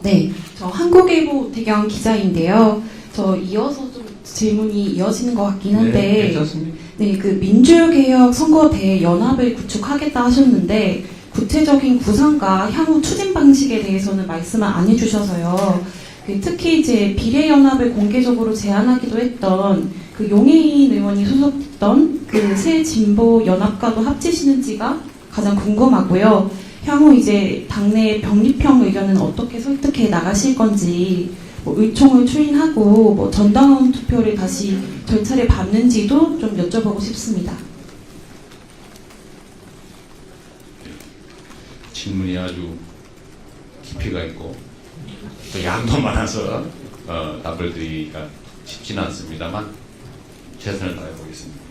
네. 저 한국일보 대경 기자인데요. 저 이어서 좀 질문이 이어지는 것 같긴 한데. 네, 괜찮습니다. 네, 그 민주개혁 선거대 연합을 구축하겠다 하셨는데 구체적인 구상과 향후 추진 방식에 대해서는 말씀을 안 해주셔서요. 특히 이제 비례연합을 공개적으로 제안하기도 했던 그 용해인 의원이 소속했던 그 새 진보 연합과도 합치시는지가 가장 궁금하고요. 향후 이제 당내 병립형 의견은 어떻게 설득해 나가실 건지, 뭐 의총을 추인하고 뭐 전당원 투표를 다시 절차를 밟는지도 좀 여쭤보고 싶습니다. 질문이 아주 깊이가 있고 또 양도 많아서 답을 드리기가 쉽지는 않습니다만 최선을 다해보겠습니다.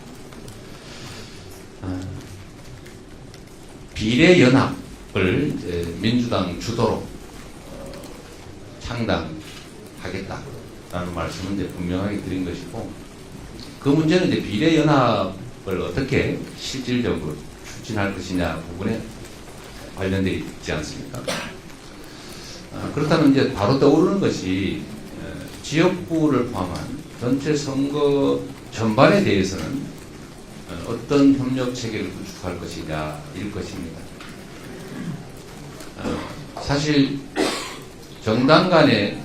비례연합을 이제 민주당 주도로 창당하겠다라는 말씀은 이제 분명하게 드린 것이고, 그 문제는 이제 비례연합을 어떻게 실질적으로 추진할 것이냐 부분에 관련되어 있지 않습니까? 그렇다면 이제 바로 떠오르는 것이 지역구를 포함한 전체 선거 전반에 대해서는 어떤 협력 체계를 구축할 것이냐일 것입니다. 사실 정당 간에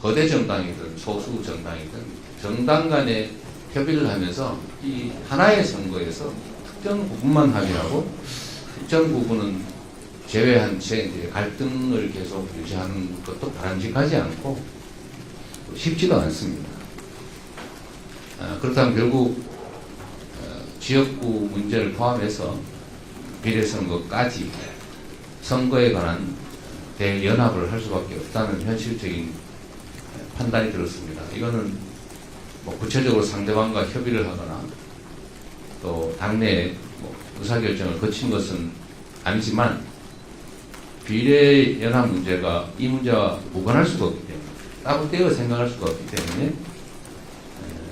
거대 정당이든 소수 정당이든 정당 간에 협의를 하면서 이 하나의 선거에서 특정 부분만 합의하고 특정 부분은 제외한 채 갈등을 계속 유지하는 것도 바람직하지 않고 쉽지도 않습니다. 그렇다면 결국 지역구 문제를 포함해서 비례선거까지 선거에 관한 대연합을 할 수밖에 없다는 현실적인 판단이 들었습니다. 이거는 뭐 구체적으로 상대방과 협의를 하거나 또 당내에 뭐 의사결정을 거친 것은 아니지만 비례연합 문제가 이 문제와 무관할 수가 없기 때문에, 따로 떼어 생각할 수가 없기 때문에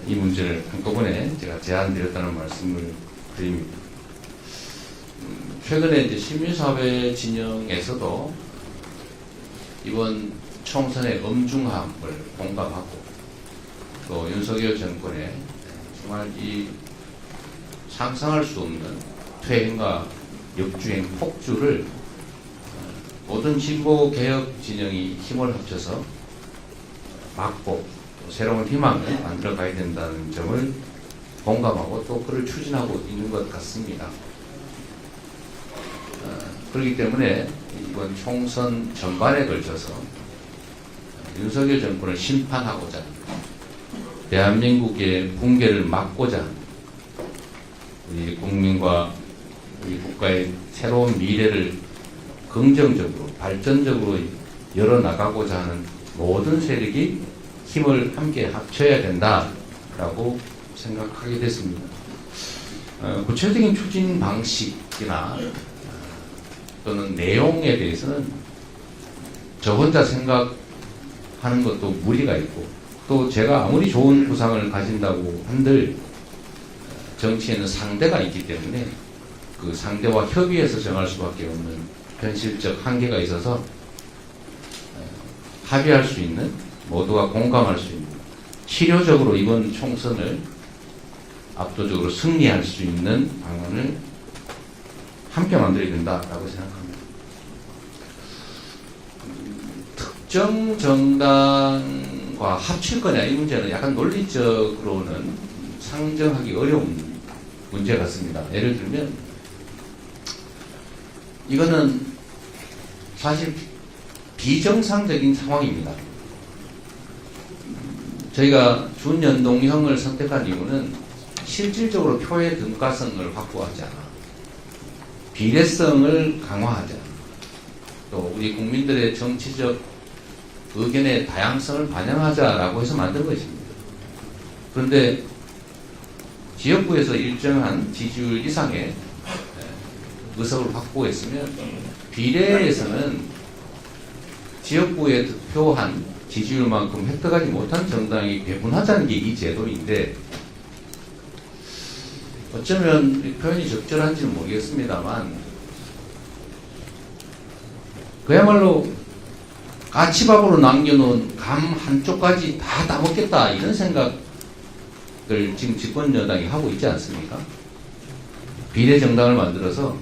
이 문제를 한꺼번에 제가 제안드렸다는 말씀을 드립니다. 최근에 이제 시민사회 진영에서도 이번 총선의 엄중함을 공감하고 또 윤석열 정권의 정말 이 상상할 수 없는 퇴행과 역주행 폭주를 모든 진보 개혁 진영이 힘을 합쳐서 막고 새로운 희망을 만들어 가야 된다는 점을 공감하고 또 그를 추진하고 있는 것 같습니다. 그렇기 때문에 이번 총선 전반에 걸쳐서 윤석열 정권을 심판하고자, 대한민국의 붕괴를 막고자, 우리 국민과 우리 국가의 새로운 미래를 긍정적으로 발전적으로 열어나가고자 하는 모든 세력이 힘을 함께 합쳐야 된다라고 생각하게 됐습니다. 구체적인 추진 방식이나 또는 내용에 대해서는 저 혼자 생각하는 것도 무리가 있고, 또 제가 아무리 좋은 구상을 가진다고 한들 정치에는 상대가 있기 때문에 그 상대와 협의해서 정할 수밖에 없는 현실적 한계가 있어서 합의할 수 있는, 모두가 공감할 수 있는, 실효적으로 이번 총선을 압도적으로 승리할 수 있는 방안을 함께 만들어야 된다라고 생각합니다. 특정 정당과 합칠 거냐 이 문제는 약간 논리적으로는 상정하기 어려운 문제 같습니다. 예를 들면 이거는 사실 비정상적인 상황입니다. 저희가 준연동형을 선택한 이유는 실질적으로 표의 등가성을 확보하지 않아, 비례성을 강화하자, 또 우리 국민들의 정치적 의견의 다양성을 반영하자라고 해서 만든 것입니다. 그런데 지역구에서 일정한 지지율 이상의 의석을 확보했으면 비례에서는 지역구에 득표한 지지율만큼 획득하지 못한 정당이 배분하자는 게 이 제도인데, 어쩌면 표현이 적절한지는 모르겠습니다만 그야말로 까치밥으로 남겨놓은 감 한쪽까지 다 따먹겠다 이런 생각을 지금 집권 여당이 하고 있지 않습니까? 비례 정당을 만들어서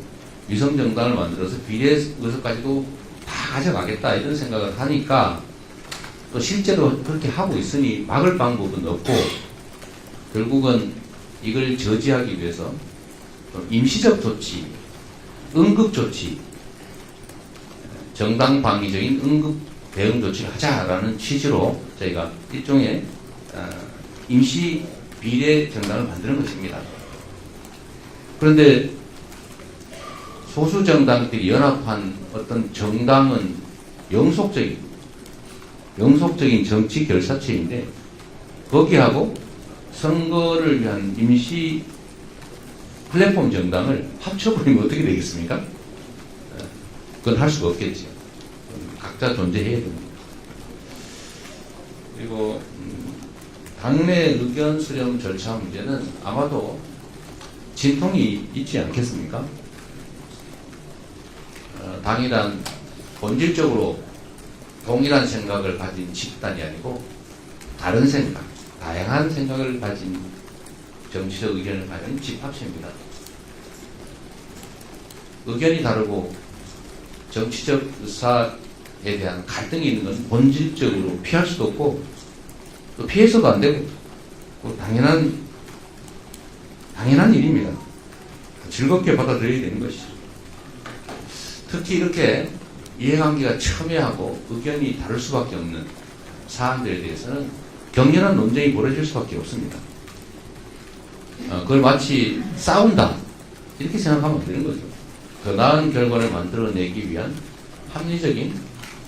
위성 정당을 만들어서 비례 의석까지도 다 가져가겠다 이런 생각을 하니까 또 실제로 그렇게 하고 있으니 막을 방법은 없고 결국은 이걸 저지하기 위해서 좀 임시적 조치, 응급 조치, 정당 방위적인 응급 대응 조치를 하자라는 취지로 저희가 일종의 임시 비례 정당을 만드는 것입니다. 그런데 소수 정당들이 연합한 어떤 정당은 영속적인 정치 결사체인데 거기하고 선거를 위한 임시 플랫폼 정당을 합쳐버리면 어떻게 되겠습니까? 그건 할 수가 없겠죠. 각자 존재해야 됩니다. 그리고 당내 의견 수렴 절차 문제는 아마도 진통이 있지 않겠습니까? 당이란 본질적으로 동일한 생각을 가진 집단이 아니고 다른 생각, 다양한 생각을 가진 정치적 의견을 가진 집합체입니다. 의견이 다르고 정치적 의사에 대한 갈등이 있는 건 본질적으로 피할 수도 없고 또 피해서도 안 되고 당연한 일입니다. 즐겁게 받아들여야 되는 것이죠. 특히 이렇게 이해관계가 첨예하고 의견이 다를 수밖에 없는 사안들에 대해서는 격렬한 논쟁이 벌어질 수밖에 없습니다. 그걸 마치 싸운다 이렇게 생각하면 되는 거죠. 더 나은 결과를 만들어내기 위한 합리적인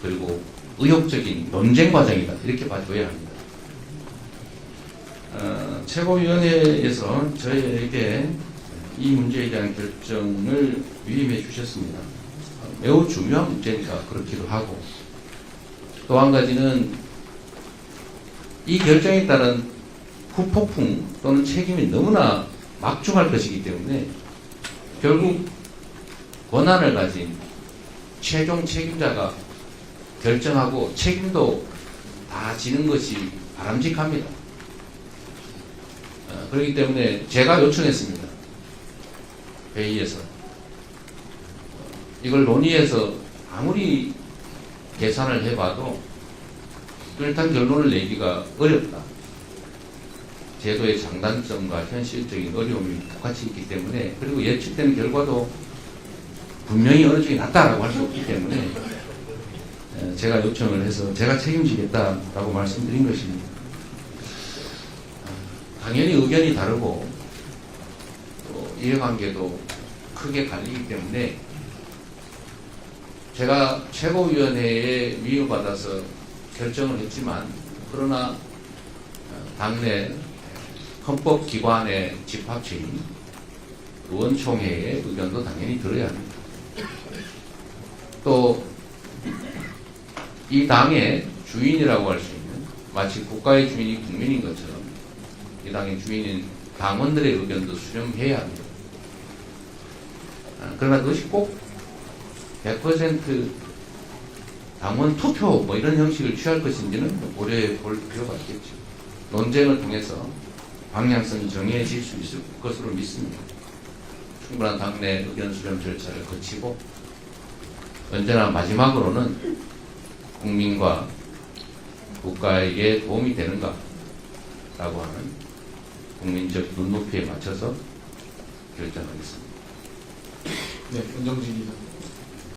그리고 의욕적인 논쟁 과정이다 이렇게 봐줘야 합니다. 최고위원회에서 저희에게 이 문제에 대한 결정을 위임해 주셨습니다. 매우 중요한 문제니까 그렇기도 하고 또 한 가지는 이 결정에 따른 후폭풍 또는 책임이 너무나 막중할 것이기 때문에 결국 권한을 가진 최종 책임자가 결정하고 책임도 다 지는 것이 바람직합니다. 그렇기 때문에 제가 요청했습니다. 회의에서 이걸 논의해서 아무리 계산을 해봐도 뚜렷한 결론을 내기가 어렵다. 제도의 장단점과 현실적인 어려움이 똑같이 있기 때문에 그리고 예측되는 결과도 분명히 어느 쪽이 낫다라고 할 수 없기 때문에 제가 요청을 해서 제가 책임지겠다라고 말씀드린 것입니다. 당연히 의견이 다르고 또 이해관계도 크게 갈리기 때문에 제가 최고위원회에 위임받아서 결정을 했지만 그러나 당내 헌법기관의 집합체인 의원총회의 의견도 당연히 들어야 합니다. 또 이 당의 주인이라고 할 수 있는 마치 국가의 주인이 국민인 것처럼 이 당의 주인인 당원들의 의견도 수렴해야 합니다. 그러나 그것이 꼭 100% 당원 투표 뭐 이런 형식을 취할 것인지는 고려해 볼 필요가 있겠죠. 논쟁을 통해서 방향성이 정해질 수 있을 것으로 믿습니다. 충분한 당내 의견 수렴 절차를 거치고 언제나 마지막으로는 국민과 국가에게 도움이 되는가라고 하는 국민적 눈높이에 맞춰서 결정하겠습니다. 네, 원정진 기자.